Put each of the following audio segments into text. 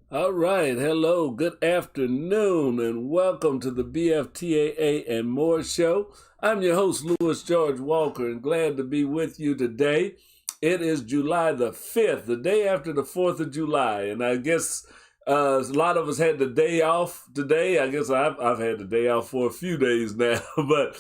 All right. Hello. Good afternoon, and welcome to the BFTAA and More Show. I'm your host, Louis George Walker, and glad to be with you today. It is July the 5th, the day after the 4th of July, and I guess a lot of us had the day off today. I guess I've had the day off for a few days now, but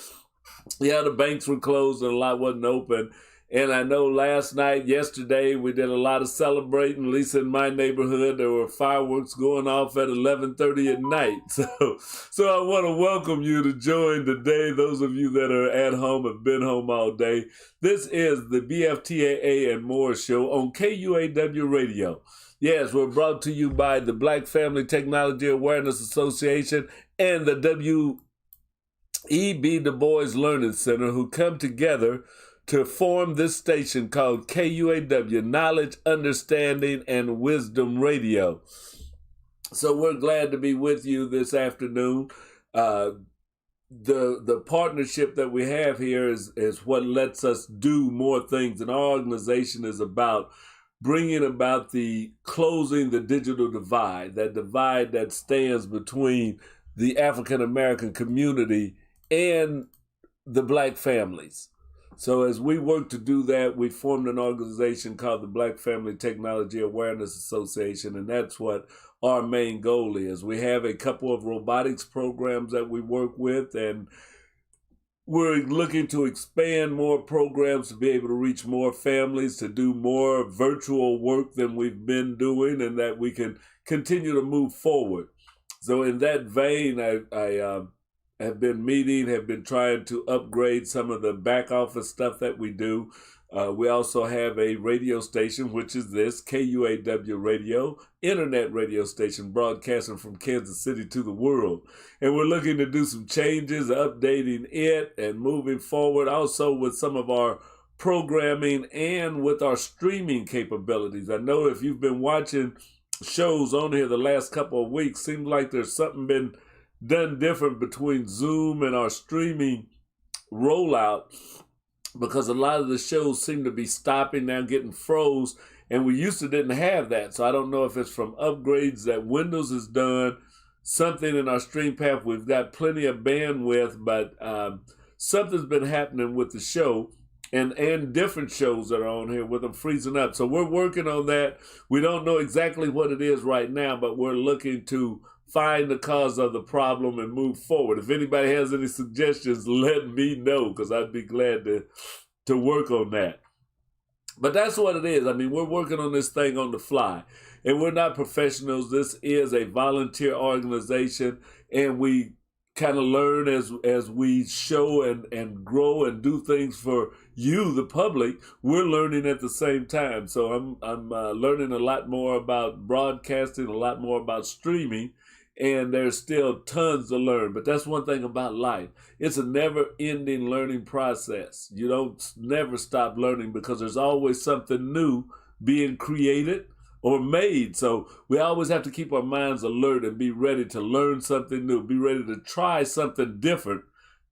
yeah, the banks were closed and a lot wasn't open. And I know yesterday, we did a lot of celebrating. At least in my neighborhood, there were fireworks going off at 11:30 at night. So I want to welcome you to join today. Those of you that are at home, have been home all day. This is the BFTAA and More Show on KUAW Radio. Yes, we're brought to you by the Black Family Technology Awareness Association and the W.E.B. Du Bois Learning Center, who come together to form this station called KUAW, Knowledge, Understanding, and Wisdom Radio. So we're glad to be with you this afternoon. The partnership that we have here is what lets us do more things, and our organization is about bringing about the closing the digital divide that stands between the African American community and the Black families. So as we work to do that, we formed an organization called the Black Family Technology Awareness Association, and that's what our main goal is. We have a couple of robotics programs that we work with, and we're looking to expand more programs to be able to reach more families, to do more virtual work than we've been doing, and that we can continue to move forward. So in that vein, I have been trying to upgrade some of the back office stuff that we do. We also have a radio station, which is this, KUAW Radio, internet radio station broadcasting from Kansas City to the world. And we're looking to do some changes, updating it and moving forward, also with some of our programming and with our streaming capabilities. I know if you've been watching shows on here the last couple of weeks, seems like there's something been done different between Zoom and our streaming rollout, because a lot of the shows seem to be stopping now, getting froze, and we used to didn't have that. So I don't know if it's from upgrades that Windows has done, something in our stream path. We've got plenty of bandwidth, but something's been happening with the show and different shows that are on here with them freezing up. So we're working on that. We don't know exactly what it is right now, but we're looking to find the cause of the problem and move forward. If anybody has any suggestions, let me know, because I'd be glad to work on that. But that's what it is. I mean, we're working on this thing on the fly, and we're not professionals. This is a volunteer organization, and we kind of learn as we show and grow and do things for you, the public. We're learning at the same time. So I'm learning a lot more about broadcasting, a lot more about streaming, and there's still tons to learn. But that's one thing about life. It's a never-ending learning process. You don't never stop learning, because there's always something new being created or made. So we always have to keep our minds alert and be ready to learn something new, be ready to try something different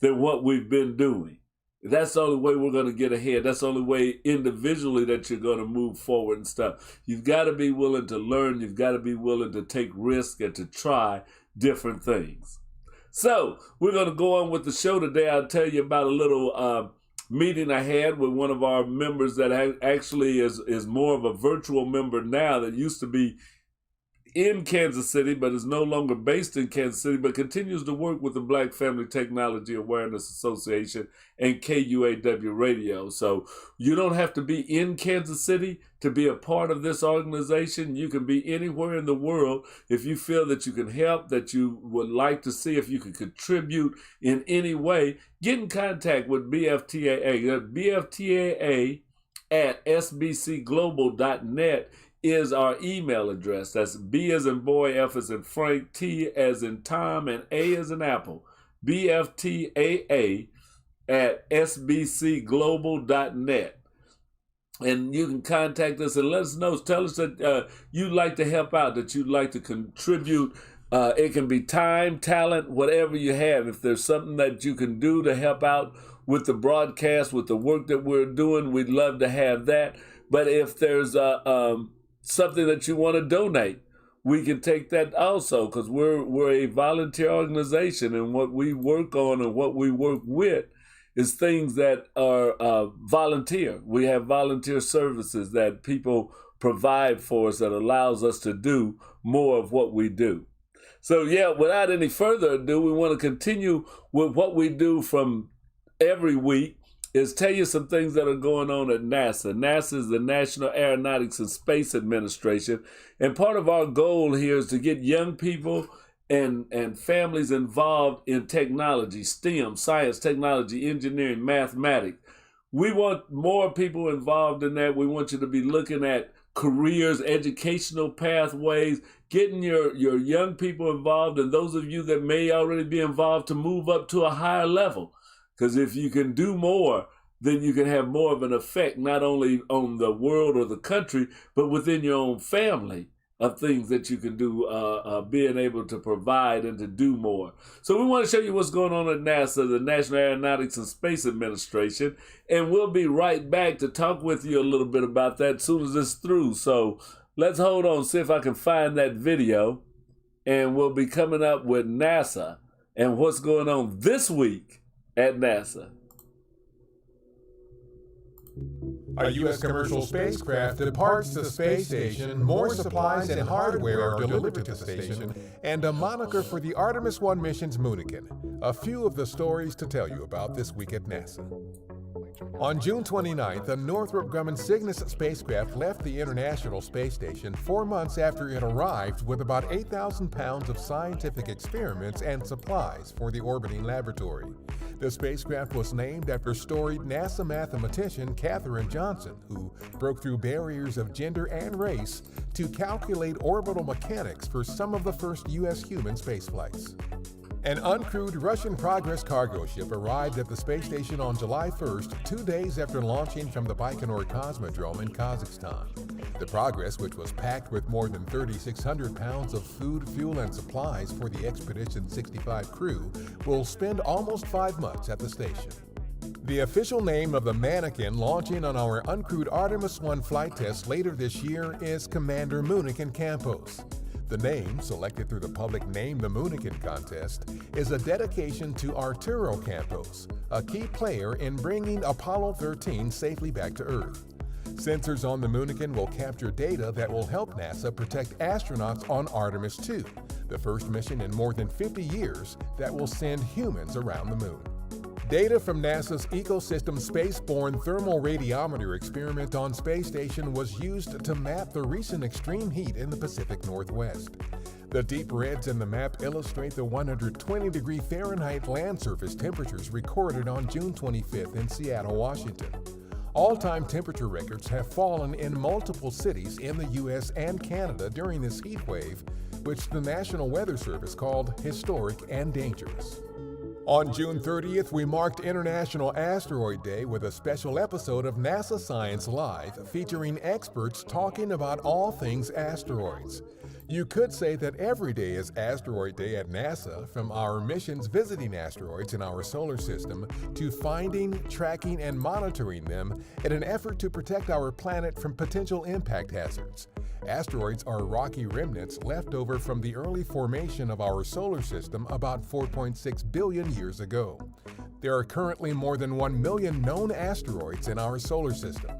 than what we've been doing. That's the only way we're going to get ahead. That's the only way individually that you're going to move forward and stuff. You've got to be willing to learn. You've got to be willing to take risks and to try different things. So we're going to go on with the show today. I'll tell you about a little meeting I had with one of our members that actually is more of a virtual member now, that used to be in Kansas City, but is no longer based in Kansas City, but continues to work with the Black Family Technology Awareness Association and KUAW Radio. So you don't have to be in Kansas City to be a part of this organization. You can be anywhere in the world. If you feel that you can help, that you would like to see if you can contribute in any way, get in contact with BFTAA. BFTAA at sbcglobal.net is our email address. That's B as in boy, F as in Frank, T as in Tom, and A as in Apple. BFTAA at sbcglobal.net. And you can contact us and let us know. Tell us that you'd like to help out, that you'd like to contribute. It can be time, talent, whatever you have. If there's something that you can do to help out with the broadcast, with the work that we're doing, we'd love to have that. But if there's something that you want to donate, we can take that also, because we're a volunteer organization, and what we work on and what we work with is things that are volunteer. We have volunteer services that people provide for us that allows us to do more of what we do. So yeah, without any further ado, we want to continue with what we do from every week, is tell you some things that are going on at NASA. NASA is the National Aeronautics and Space Administration, and part of our goal here is to get young people and families involved in technology, STEM, science, technology, engineering, mathematics. We want more people involved in that. We want you to be looking at careers, educational pathways, getting your young people involved, and those of you that may already be involved to move up to a higher level. Because if you can do more, then you can have more of an effect, not only on the world or the country, but within your own family, of things that you can do, being able to provide and to do more. So we want to show you what's going on at NASA, the National Aeronautics and Space Administration, and we'll be right back to talk with you a little bit about that as soon as it's through. So let's hold on, see if I can find that video, and we'll be coming up with NASA and what's going on this week at NASA. A U.S. commercial spacecraft departs the space station, more supplies and hardware are delivered to the station, and a moniker for the Artemis 1 mission's Moonican. A few of the stories to tell you about this week at NASA. On June 29th, the Northrop Grumman Cygnus spacecraft left the International Space Station 4 months after it arrived with about 8,000 pounds of scientific experiments and supplies for the orbiting laboratory. The spacecraft was named after storied NASA mathematician Katherine Johnson, who broke through barriers of gender and race to calculate orbital mechanics for some of the first U.S. human spaceflights. An uncrewed Russian Progress cargo ship arrived at the space station on July 1st, 2 days after launching from the Baikonur Cosmodrome in Kazakhstan. The Progress, which was packed with more than 3,600 pounds of food, fuel, and supplies for the Expedition 65 crew, will spend almost 5 months at the station. The official name of the mannequin launching on our uncrewed Artemis 1 flight test later this year is Commander Moonican Campos. The name, selected through the public Name the Moonican contest, is a dedication to Arturo Campos, a key player in bringing Apollo 13 safely back to Earth. Sensors on the Moonican will capture data that will help NASA protect astronauts on Artemis 2, the first mission in more than 50 years that will send humans around the moon. Data from NASA's Ecosystem Spaceborne Thermal Radiometer experiment on Space Station was used to map the recent extreme heat in the Pacific Northwest. The deep reds in the map illustrate the 120-degree Fahrenheit land surface temperatures recorded on June 25th in Seattle, Washington. All-time temperature records have fallen in multiple cities in the U.S. and Canada during this heat wave, which the National Weather Service called historic and dangerous. On June 30th, we marked International Asteroid Day with a special episode of NASA Science Live featuring experts talking about all things asteroids. You could say that every day is Asteroid Day at NASA, from our missions visiting asteroids in our solar system to finding, tracking, and monitoring them in an effort to protect our planet from potential impact hazards. Asteroids are rocky remnants left over from the early formation of our solar system about 4.6 billion years ago. There are currently more than 1 million known asteroids in our solar system.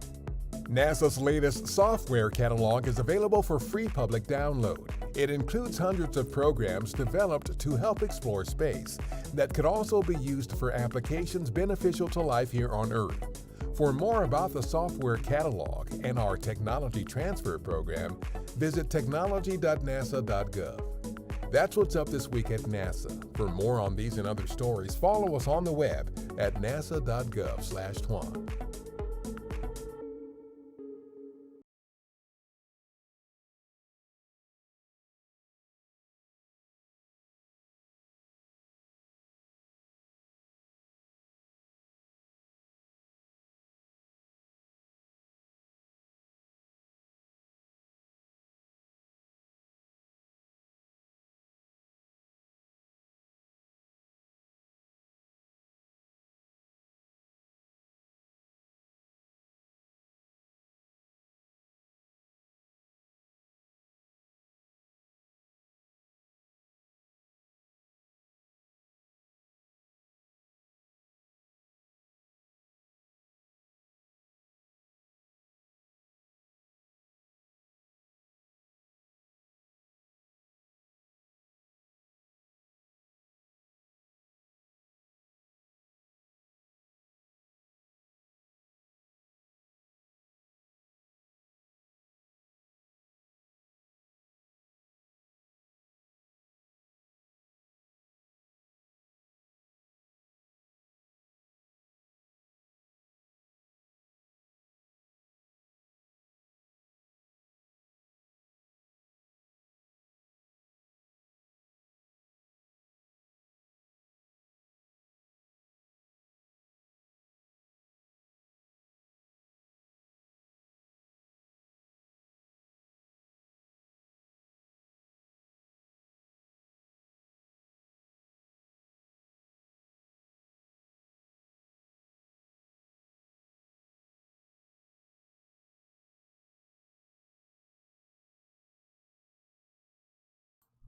NASA's latest software catalog is available for free public download. It includes hundreds of programs developed to help explore space that could also be used for applications beneficial to life here on Earth. For more about the software catalog and our technology transfer program, visit technology.nasa.gov. That's what's up this week at NASA. For more on these and other stories, follow us on the web at nasa.gov/TWAN.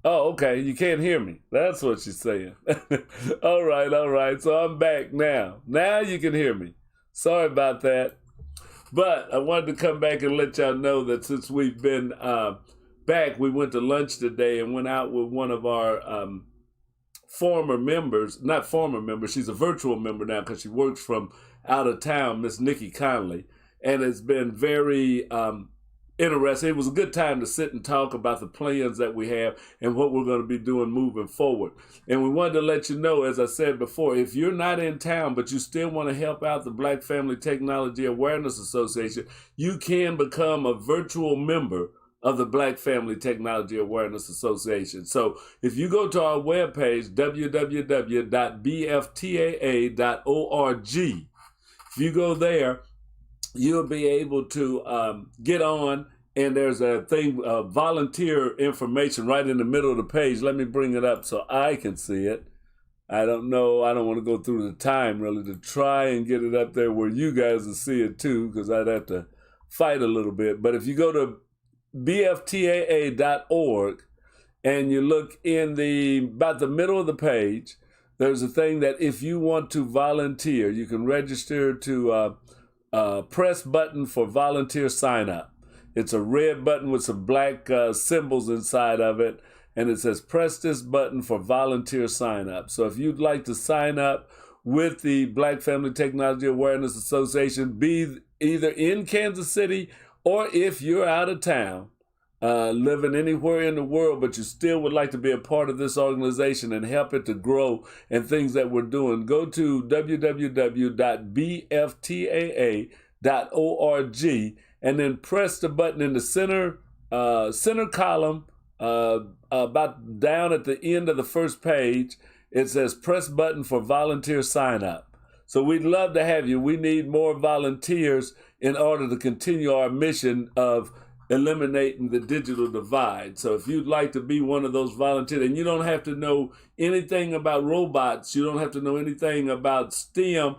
Oh, okay. You can't hear me. That's what she's saying. All right. So I'm back now. Now you can hear me. Sorry about that. But I wanted to come back and let y'all know that since we've been back, we went to lunch today and went out with one of our former members, not former member, she's a virtual member now because she works from out of town, Miss Nikki Conley. And it's been very interesting. It was a good time to sit and talk about the plans that we have and what we're going to be doing moving forward. And we wanted to let you know, as I said before, if you're not in town, but you still want to help out the Black Family Technology Awareness Association, you can become a virtual member of the Black Family Technology Awareness Association. So if you go to our webpage, www.bftaa.org, if you go there, you'll be able to get on, and there's a thing, volunteer information right in the middle of the page. Let me bring it up so I can see it. I don't know. I don't want to go through the time really to try and get it up there where you guys will see it too, because I'd have to fight a little bit. But if you go to BFTAA.org and you look in about the middle of the page, there's a thing that if you want to volunteer, you can register to press button for volunteer sign up. It's a red button with some black symbols inside of it, and it says press this button for volunteer sign up. So if you'd like to sign up with the Black Family Technology Awareness Association, be either in Kansas City or if you're out of town, living anywhere in the world, but you still would like to be a part of this organization and help it to grow and things that we're doing, go to www.bftaa.org and then press the button in the center column, about down at the end of the first page. It says press button for volunteer sign up. So we'd love to have you. We need more volunteers in order to continue our mission of eliminating the digital divide. So if you'd like to be one of those volunteers, and you don't have to know anything about robots, you don't have to know anything about STEM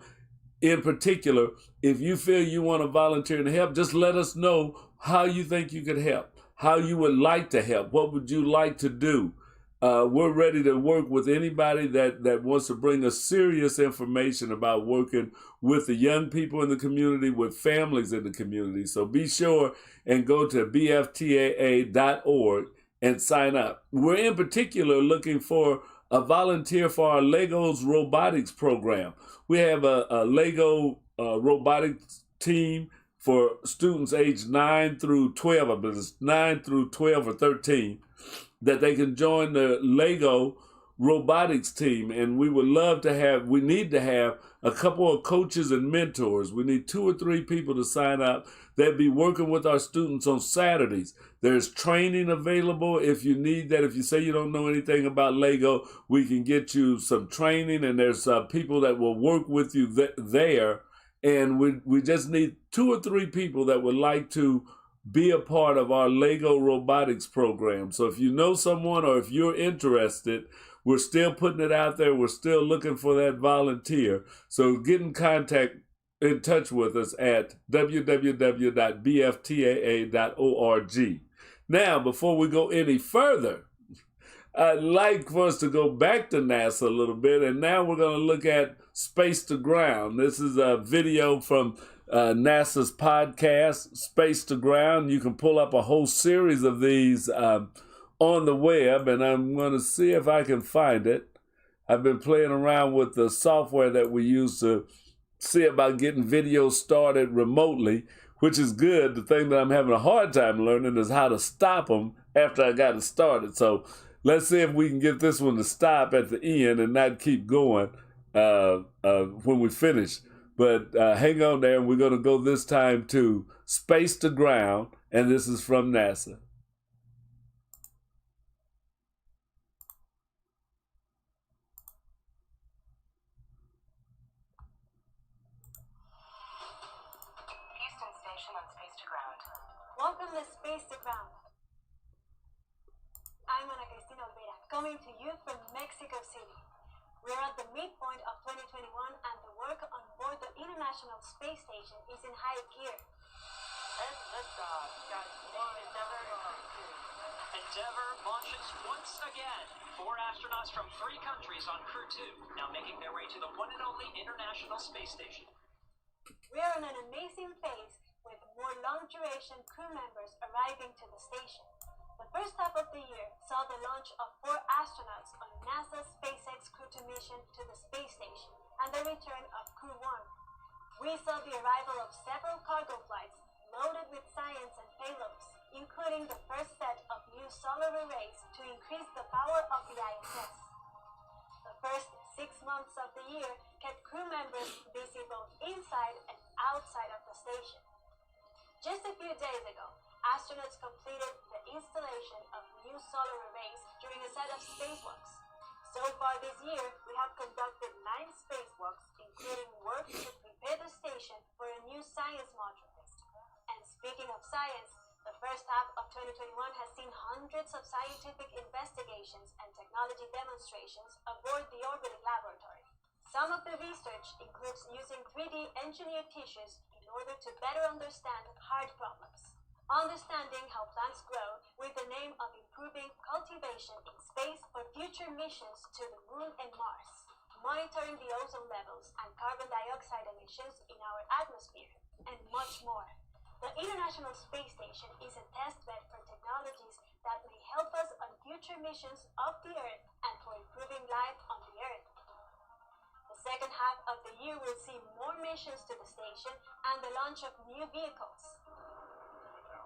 in particular. If you feel you want to volunteer and help, just let us know how you think you could help, how you would like to help, what would you like to do. We're ready to work with anybody that wants to bring us serious information about working with the young people in the community, with families in the community. So be sure and go to bftaa.org and sign up. We're in particular looking for a volunteer for our Legos robotics program. We have a Lego robotics team for students aged 9 through 12, I believe it's 9 through 12 or 13, that they can join the Lego robotics team. And we would love to have, we need to have a couple of coaches and mentors. We need 2 or 3 people to sign up. They'll be working with our students on Saturdays. There's training available if you need that. If you say you don't know anything about Lego, we can get you some training, and there's people that will work with you there. And we just need 2 or 3 people that would like to be a part of our Lego robotics program. So if you know someone or if you're interested, we're still putting it out there. We're still looking for that volunteer. So get in touch with us at www.bftaa.org. Now, before we go any further, I'd like for us to go back to NASA a little bit, and now we're going to look at Space to Ground. This is a video from NASA's podcast, Space to Ground. You can pull up a whole series of these on the web, and I'm going to see if I can find it. I've been playing around with the software that we use to see about getting videos started remotely, which is good. The thing that I'm having a hard time learning is how to stop them after I got it started. So let's see if we can get this one to stop at the end and not keep going when we finish. But hang on there, and we're going to go this time to Space to Ground, and this is from NASA. Houston Station on Space to Ground. Welcome to Space to Ground. I'm Ana Cristina Olvera, coming to you from Mexico City. We're at the midpoint of 2021, and the work on board the International Space Station is in high gear. And liftoff. Got Endeavour launches once again. 4 astronauts from 3 countries on Crew 2, now making their way to the one and only International Space Station. We are on an amazing phase with more long-duration crew members arriving to the station. The first half of the year saw the launch of 4 astronauts on NASA's SpaceX Crew 2 mission to the space station and the return of Crew 1. We saw the arrival of several cargo flights loaded with science and payloads, including the first set of new solar arrays to increase the power of the ISS. The first 6 months of the year kept crew members busy both inside and outside of the station. Just a few days ago, astronauts completed the installation of new solar arrays during a set of spacewalks. So far this year, we have conducted 9 spacewalks, including work to prepare the station for a new science module. And speaking of science, the first half of 2021 has seen hundreds of scientific investigations and technology demonstrations aboard the orbiting laboratory. Some of the research includes using 3D engineered tissues in order to better understand hard problems, understanding how plants grow with the aim of improving cultivation in space for future missions to the Moon and Mars, monitoring the ozone levels and carbon dioxide emissions in our atmosphere, and much more. The International Space Station is a testbed for technologies that may help us on future missions of the Earth and for improving life on the Earth. The second half of the year will see more missions to the station and the launch of new vehicles.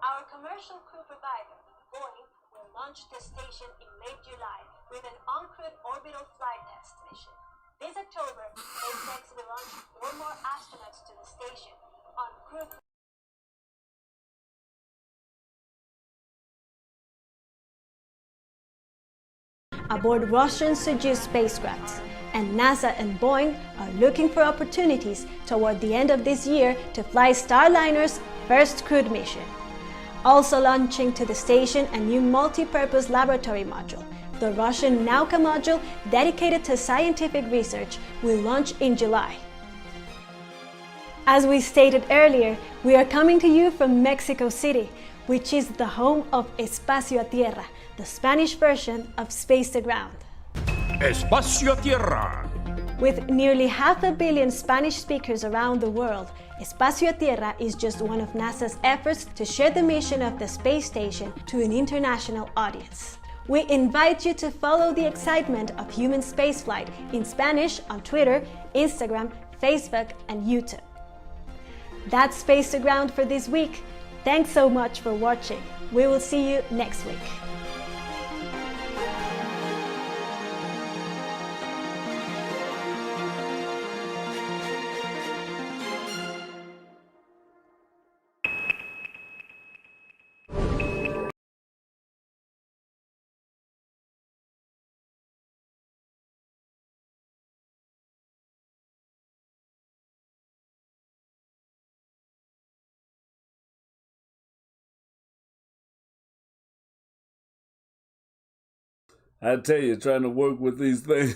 Our commercial crew provider, Boeing, will launch the station in late July with an uncrewed orbital flight test mission. This October, SpaceX will launch 4 more astronauts to the station on Crew 3. Aboard Russian Soyuz spacecrafts, and NASA and Boeing are looking for opportunities toward the end of this year to fly Starliner's first crewed mission. Also launching to the station a new multi-purpose laboratory module. The Russian Nauka module, dedicated to scientific research, will launch in July. As we stated earlier, we are coming to you from Mexico City, which is the home of Espacio a Tierra, the Spanish version of Space to Ground. Espacio Tierra. With nearly 500 million Spanish speakers around the world, Espacio Tierra is just one of NASA's efforts to share the mission of the space station to an international audience. We invite you to follow the excitement of human spaceflight in Spanish on Twitter, Instagram, Facebook, and YouTube. That's Space to Ground for this week. Thanks so much for watching. We will see you next week. I tell you, trying to work with these things,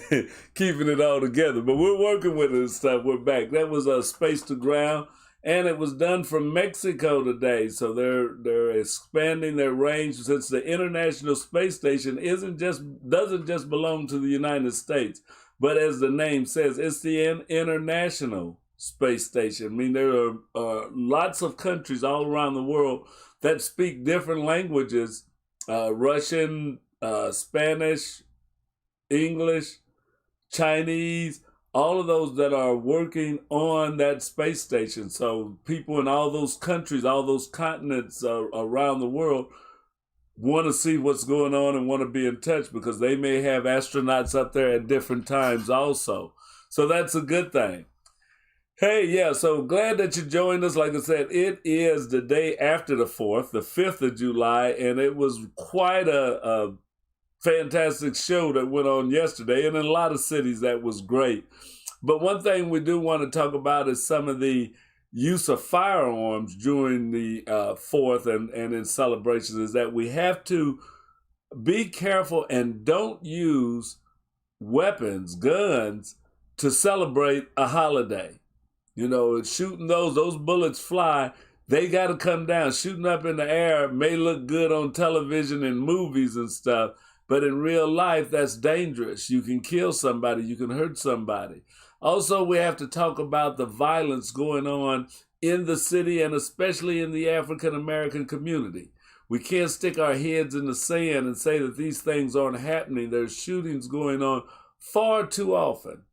keeping it all together. But we're working with this stuff. We're back. That was a Space to Ground, and it was done from Mexico today. So they're expanding their range, since the International Space Station doesn't just belong to the United States, but as the name says, it's the International Space Station. I mean, there are lots of countries all around the world that speak different languages, Russian, Spanish, English, Chinese, all of those that are working on that space station. So people in all those countries, all those continents around the world want to see what's going on and want to be in touch, because they may have astronauts up there at different times also. So that's a good thing. Hey, yeah, so glad that you joined us. Like I said, it is the day after the 4th, the 5th of July, and it was quite a fantastic show that went on yesterday, and in a lot of cities that was great. But one thing we do want to talk about is some of the use of firearms during the 4th and in celebrations, is that we have to be careful and don't use weapons, guns, to celebrate a holiday. You know, shooting those bullets fly. They got to come down. Shooting up in the air may look good on television and movies and stuff, but in real life, that's dangerous. You can kill somebody. You can hurt somebody. Also, we have to talk about the violence going on in the city and especially in the African-American community. We can't stick our heads in the sand and say that these things aren't happening. There's shootings going on far too often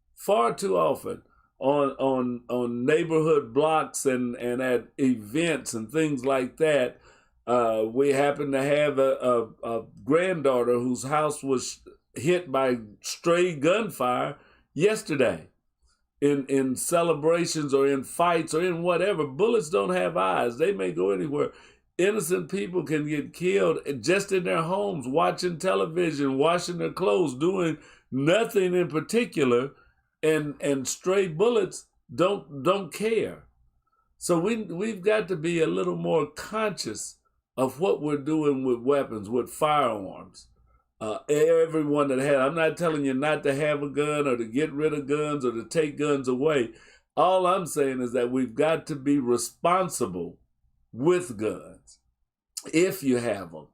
on neighborhood blocks and at events and things like that. We happen to have a granddaughter whose house was hit by stray gunfire yesterday. In celebrations or in fights or in whatever. Bullets don't have eyes. They may go anywhere. Innocent people can get killed just in their homes, watching television, washing their clothes, doing nothing in particular, and stray bullets don't care. So we've got to be a little more conscious of what we're doing with weapons, with firearms. Everyone that has, I'm not telling you not to have a gun or to get rid of guns or to take guns away. All I'm saying is that we've got to be responsible with guns if you have them.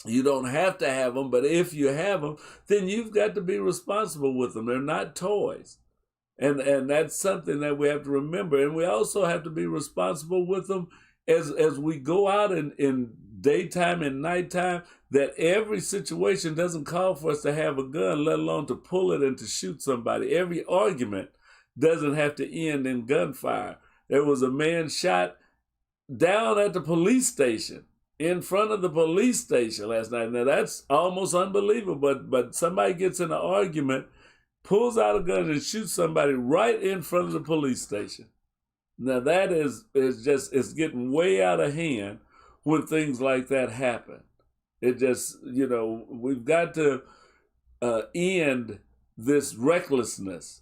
You don't have to have them, but if you have them, then you've got to be responsible with them. They're not toys. And that's something that we have to remember. And we also have to be responsible with them as we go out in daytime and nighttime, that every situation doesn't call for us to have a gun, let alone to pull it and to shoot somebody. Every argument doesn't have to end in gunfire. There was a man shot down at the police station, in front of the police station last night. Now that's almost unbelievable, but somebody gets in an argument, pulls out a gun and shoots somebody right in front of the police station. Now that is it's getting way out of hand when things like that happen. It just, we've got to end this recklessness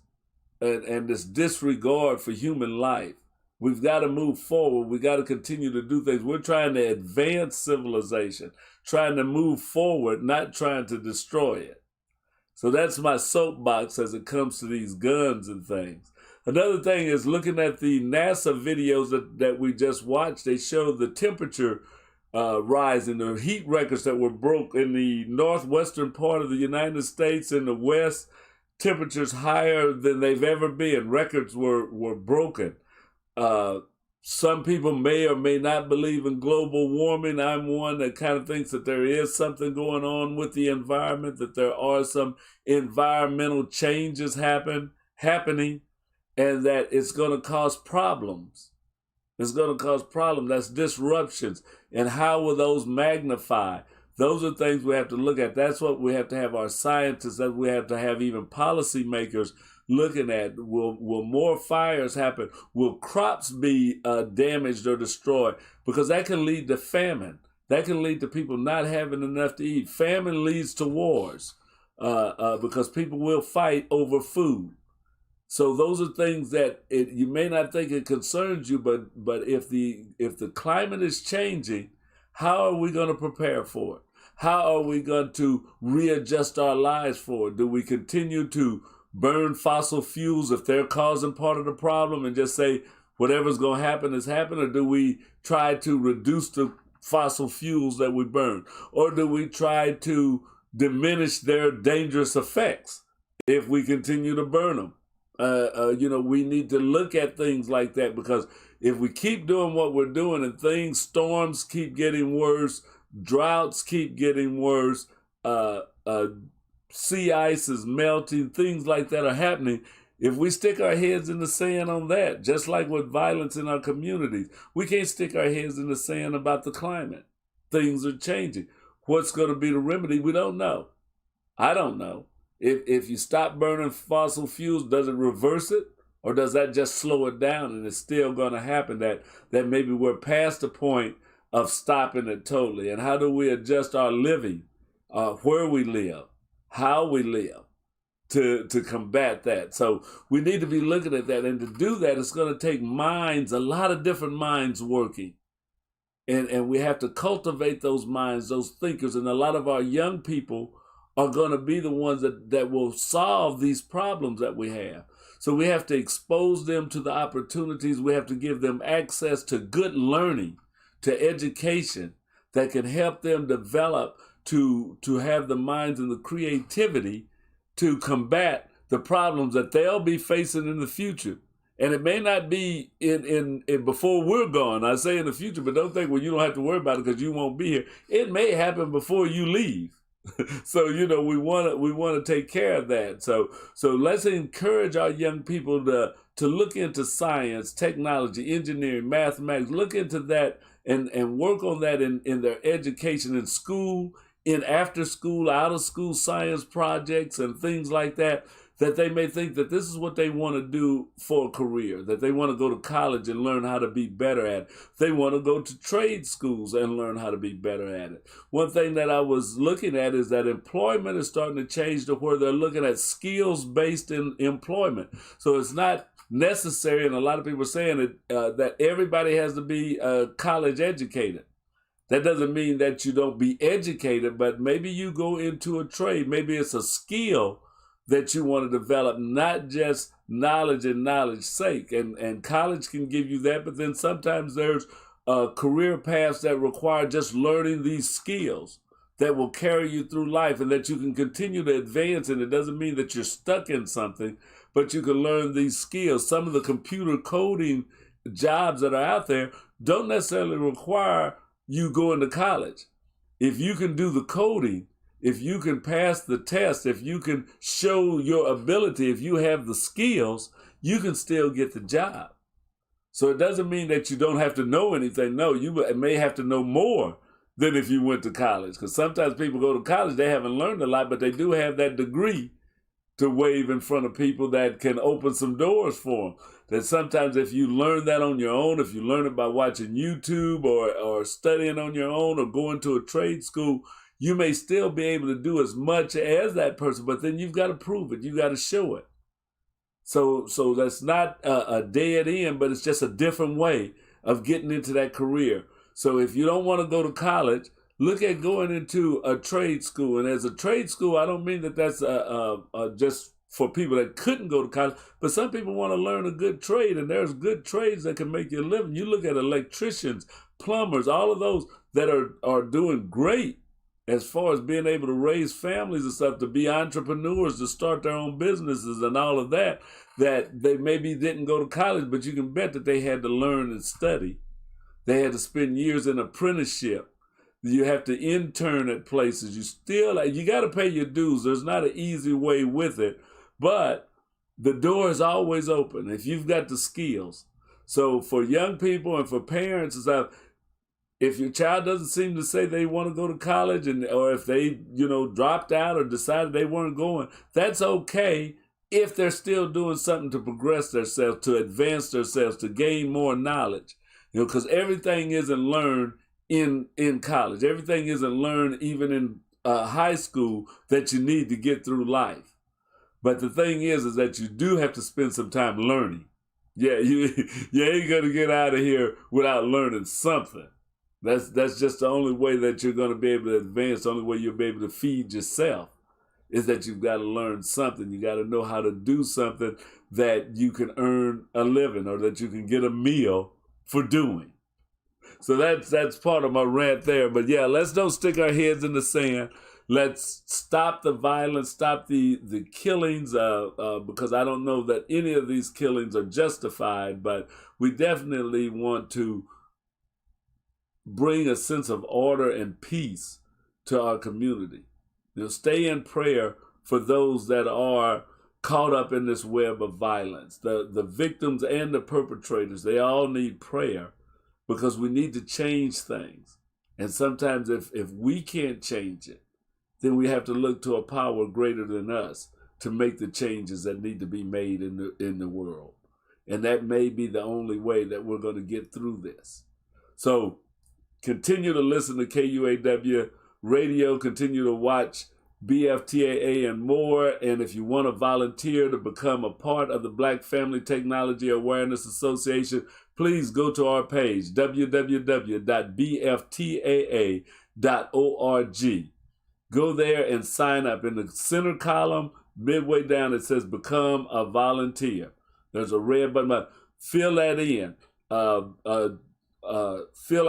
and this disregard for human life. We've got to move forward. We got to continue to do things. We're trying to advance civilization, trying to move forward, not trying to destroy it. So that's my soapbox as it comes to these guns and things. Another thing is looking at the NASA videos that we just watched. They show the temperature rising, the heat records that were broke in the northwestern part of the United States. In the West, temperatures higher than they've ever been. Records were broken. Some people may or may not believe in global warming. I'm one that kind of thinks that there is something going on with the environment, that there are some environmental changes happening, and that it's going to cause problems. It's going to cause problems. That's disruptions. And how will those magnify? Those are things we have to look at. That's what we have to have our scientists, that we have to have even policymakers looking at. Will more fires happen? Will crops be damaged or destroyed? Because that can lead to famine. That can lead to people not having enough to eat. Famine leads to wars because people will fight over food. So those are things that you may not think it concerns you, but if the climate is changing, how are we going to prepare for it? How are we going to readjust our lives for it? Do we continue to burn fossil fuels if they're causing part of the problem and just say whatever's going to happen is happening? Or do we try to reduce the fossil fuels that we burn? Or do we try to diminish their dangerous effects if we continue to burn them? We need to look at things like that, because if we keep doing what we're doing and storms keep getting worse, droughts keep getting worse, sea ice is melting, things like that are happening. If we stick our heads in the sand on that, just like with violence in our communities, we can't stick our heads in the sand about the climate. Things are changing. What's going to be the remedy? We don't know. I don't know. If you stop burning fossil fuels, does it reverse it? Or does that just slow it down and it's still going to happen that maybe we're past the point of stopping it totally? And how do we adjust our living, where we live, how we live to combat that? So we need to be looking at that. And to do that, it's going to take minds, a lot of different minds working. And we have to cultivate those minds, those thinkers. And a lot of our young people are going to be the ones that will solve these problems that we have. So we have to expose them to the opportunities. We have to give them access to good learning, to education that can help them develop to have the minds and the creativity to combat the problems that they'll be facing in the future. And it may not be in before we're gone. I say in the future, but don't think, well, you don't have to worry about it because you won't be here. It may happen before you leave. So, you know, we want to take care of that. So let's encourage our young people to look into science, technology, engineering, mathematics, look into that and work on that in their education in school, in after school, out of school science projects and things like that they may think that this is what they want to do for a career, that they want to go to college and learn how to be better at it. They want to go to trade schools and learn how to be better at it. One thing that I was looking at is that employment is starting to change to where they're looking at skills-based employment. So it's not necessary, and a lot of people are saying that everybody has to be college educated. That doesn't mean that you don't be educated, but maybe you go into a trade. Maybe it's a skill that you want to develop, not just knowledge and knowledge sake. And college can give you that, but then sometimes there's career paths that require just learning these skills that will carry you through life and that you can continue to advance. And it doesn't mean that you're stuck in something, but you can learn these skills. Some of the computer coding jobs that are out there don't necessarily require you going to college. If you can do the coding, if you can pass the test, if you can show your ability, if you have the skills, you can still get the job. So it doesn't mean that you don't have to know anything. No, you may have to know more than if you went to college. Because sometimes people go to college, they haven't learned a lot, but they do have that degree to wave in front of people that can open some doors for them. That sometimes if you learn that on your own, if you learn it by watching YouTube or studying on your own or going to a trade school, you may still be able to do as much as that person, but then you've got to prove it. You got to show it. So that's not a dead end, but it's just a different way of getting into that career. So if you don't want to go to college, look at going into a trade school. And as a trade school, I don't mean that that's just for people that couldn't go to college, but some people want to learn a good trade, and there's good trades that can make you a living. You look at electricians, plumbers, all of those that are doing great as far as being able to raise families and stuff, to be entrepreneurs, to start their own businesses and all of that, that they maybe didn't go to college, but you can bet that they had to learn and study. They had to spend years in apprenticeship. You have to intern at places. You got to pay your dues. There's not an easy way with it, but the door is always open if you've got the skills. So for young people and for parents and stuff, if your child doesn't seem to say they want to go to college, or if they, dropped out or decided they weren't going, that's okay if they're still doing something to progress themselves, to advance themselves, to gain more knowledge. Because everything isn't learned in college. Everything isn't learned even in high school that you need to get through life. But the thing is that you do have to spend some time learning. Yeah, you ain't going to get out of here without learning something. That's just the only way that you're going to be able to advance. The only way you'll be able to feed yourself is that you've got to learn something. You got to know how to do something that you can earn a living or that you can get a meal for doing. So that's part of my rant there. But yeah, let's don't stick our heads in the sand. Let's stop the violence, stop the killings, because I don't know that any of these killings are justified, but we definitely want to bring a sense of order and peace to our community. Stay in prayer for those that are caught up in this web of violence. The victims and the perpetrators, they all need prayer because we need to change things. And sometimes if we can't change it, then we have to look to a power greater than us to make the changes that need to be made in the world. And that may be the only way that we're going to get through this. So continue to listen to KUAW radio, continue to watch BFTAA and more. And if you want to volunteer to become a part of the Black Family Technology Awareness Association, please go to our page, www.bftaa.org. Go there and sign up. In the center column, midway down it says become a volunteer. There's a red button. Fill that in. Fill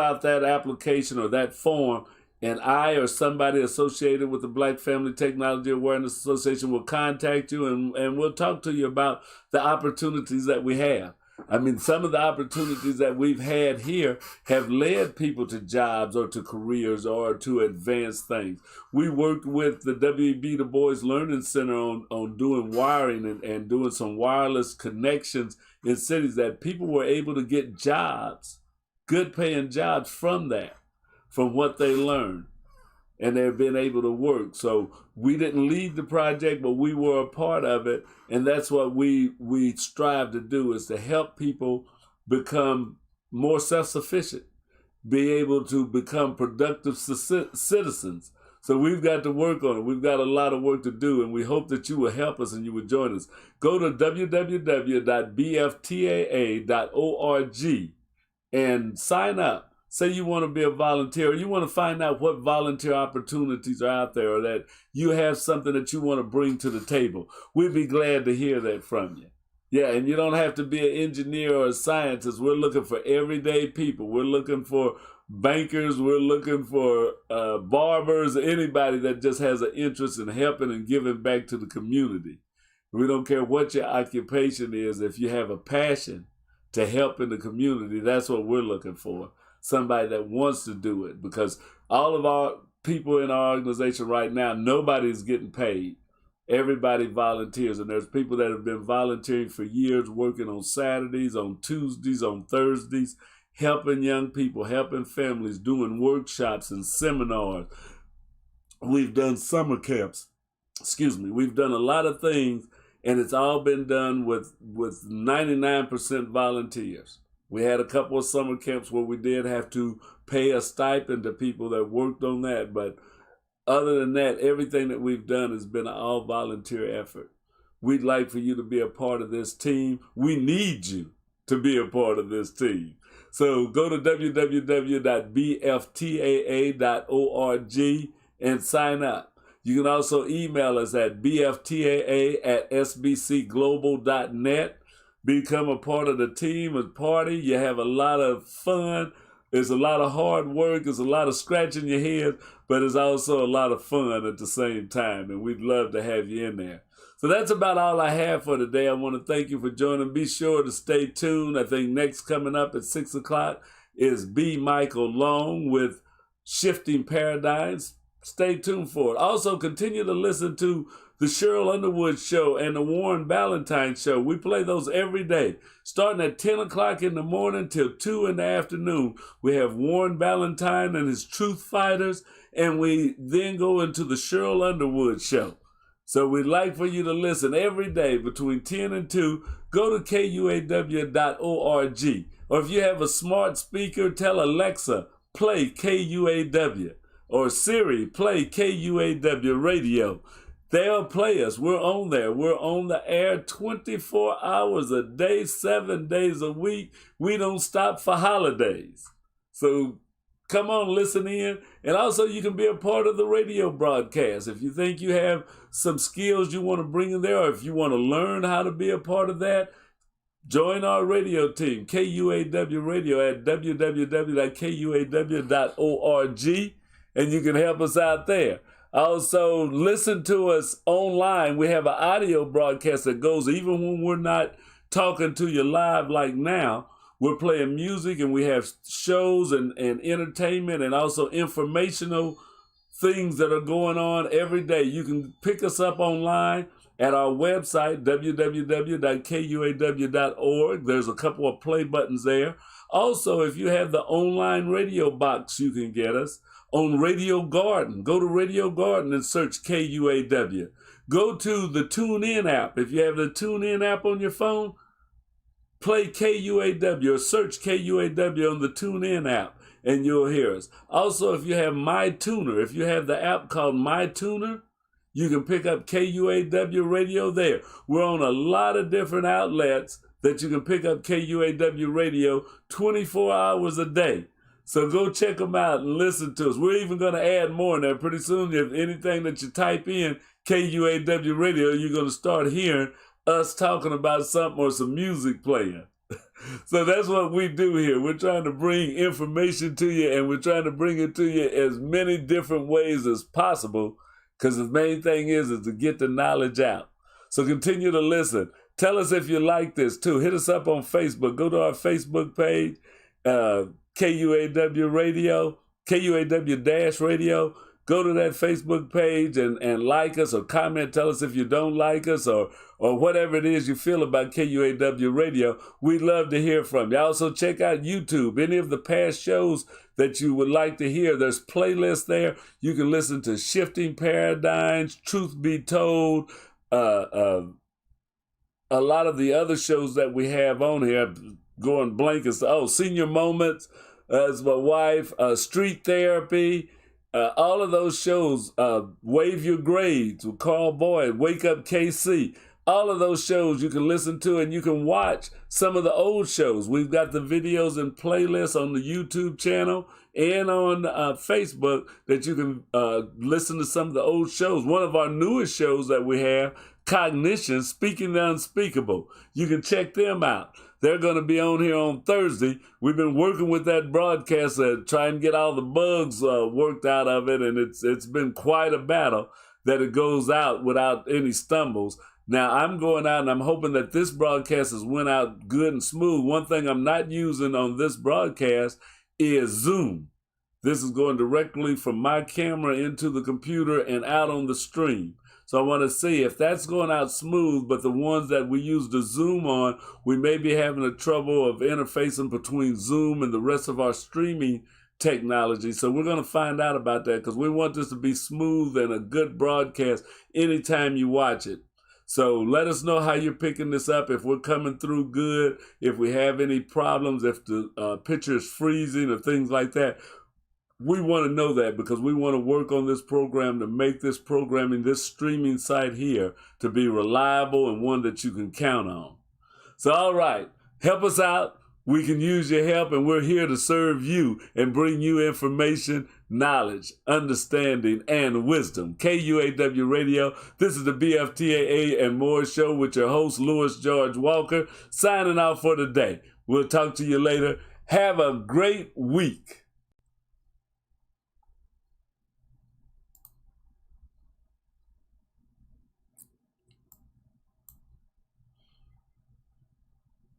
out that application or that form, and I or somebody associated with the Black Family Technology Awareness Association will contact you, and we'll talk to you about the opportunities that we have. I mean, some of the opportunities that we've had here have led people to jobs or to careers or to advanced things. We worked with the W.E.B. Du Bois Learning Center on doing wiring and doing some wireless connections in cities that people were able to get jobs, good paying jobs from that, from what they learned. And they've been able to work. So we didn't lead the project, but we were a part of it. And that's what we strive to do, is to help people become more self-sufficient, be able to become productive citizens. So we've got to work on it. We've got a lot of work to do, and we hope that you will help us and you will join us. Go to www.bftaa.org and sign up. Say you want to be a volunteer, or you want to find out what volunteer opportunities are out there, or that you have something that you want to bring to the table. We'd be glad to hear that from you. Yeah, and you don't have to be an engineer or a scientist. We're looking for everyday people. We're looking for bankers. We're looking for barbers, anybody that just has an interest in helping and giving back to the community. We don't care what your occupation is. If you have a passion to help in the community, that's what we're looking for. Somebody that wants to do it, because all of our people in our organization right now, nobody's getting paid. Everybody volunteers, and there's people that have been volunteering for years, working on Saturdays, on Tuesdays, on Thursdays, helping young people, helping families, doing workshops and seminars. We've done summer camps. We've done a lot of things, and it's all been done with 99% volunteers. We had a couple of summer camps where we did have to pay a stipend to people that worked on that. But other than that, everything that we've done has been an all volunteer effort. We'd like for you to be a part of this team. We need you to be a part of this team. So go to www.bftaa.org and sign up. You can also email us at bftaa@sbcglobal.net. Become a part of the team, a party. You have a lot of fun. It's a lot of hard work. It's a lot of scratching your head, but it's also a lot of fun at the same time. And we'd love to have you in there. So that's about all I have for today. I want to thank you for joining. Be sure to stay tuned. I think next coming up at 6 o'clock is B. Michael Long with Shifting Paradigms. Stay tuned for it. Also, continue to listen to the Cheryl Underwood Show and the Warren Ballantine Show. We play those every day, starting at 10 o'clock in the morning till 2 in the afternoon. We have Warren Ballantine and his Truth Fighters, and we then go into the Cheryl Underwood Show. So we'd like for you to listen every day between 10 and 2. Go to KUAW.org. Or if you have a smart speaker, tell Alexa, play KUAW. Or Siri, play KUAW radio. They'll play us. We're on there. We're on the air 24 hours a day, 7 days a week. We don't stop for holidays. So come on, listen in. And also you can be a part of the radio broadcast. If you think you have some skills you want to bring in there, or if you want to learn how to be a part of that, join our radio team, KUAW Radio, at www.kuaw.org, and you can help us out there. Also, listen to us online. We have an audio broadcast that goes even when we're not talking to you live like now. We're playing music, and we have shows and entertainment and also informational things that are going on every day. You can pick us up online at our website, www.kuaw.org. There's a couple of play buttons there. Also, if you have the online radio box, you can get us on Radio Garden. Go to Radio Garden and search KUAW. Go to the TuneIn app. If you have the TuneIn app on your phone, play KUAW or search KUAW on the TuneIn app and you'll hear us. Also, if you have MyTuner, if you have the app called MyTuner, you can pick up KUAW radio there. We're on a lot of different outlets that you can pick up KUAW radio 24 hours a day. So go check them out and listen to us. We're even going to add more in there pretty soon. If anything that you type in, KUAW Radio, you're going to start hearing us talking about something or some music playing. So that's what we do here. We're trying to bring information to you, and we're trying to bring it to you as many different ways as possible, because the main thing is to get the knowledge out. So continue to listen. Tell us if you like this too. Hit us up on Facebook. Go to our Facebook page, KUAW Radio, KUAW-Radio. Go to that Facebook page and like us or comment. Tell us if you don't like us or whatever it is you feel about KUAW Radio. We'd love to hear from you. Also, check out YouTube. Any of the past shows that you would like to hear, there's playlists there. You can listen to Shifting Paradigms, Truth Be Told, a lot of the other shows that we have on here. Going blank as Senior Moments, as my wife, Street Therapy. All of those shows, Wave Your Grades with Carl Boyd, Wake Up KC, all of those shows you can listen to, and you can watch some of the old shows. We've got the videos and playlists on the YouTube channel and on Facebook that you can listen to some of the old shows. One of our newest shows that we have, Cognition, Speaking the Unspeakable. You can check them out. They're going to be on here on Thursday. We've been working with that broadcast to try and get all the bugs worked out of it, and it's been quite a battle that it goes out without any stumbles. Now, I'm going out and I'm hoping that this broadcast has went out good and smooth. One thing I'm not using on this broadcast is Zoom. This is going directly from my camera into the computer and out on the stream. So I want to see if that's going out smooth, but the ones that we use the Zoom on, we may be having a trouble of interfacing between Zoom and the rest of our streaming technology. So we're going to find out about that, because we want this to be smooth and a good broadcast anytime you watch it. So let us know how you're picking this up, if we're coming through good, if we have any problems, if the picture is freezing or things like that. We want to know that, because we want to work on this program to make this programming, this streaming site here, to be reliable and one that you can count on. So, all right, help us out. We can use your help, and we're here to serve you and bring you information, knowledge, understanding, and wisdom. KUAW Radio, this is the BFTAA and More Show with your host, Louis George Walker, signing out for today. We'll talk to you later. Have a great week.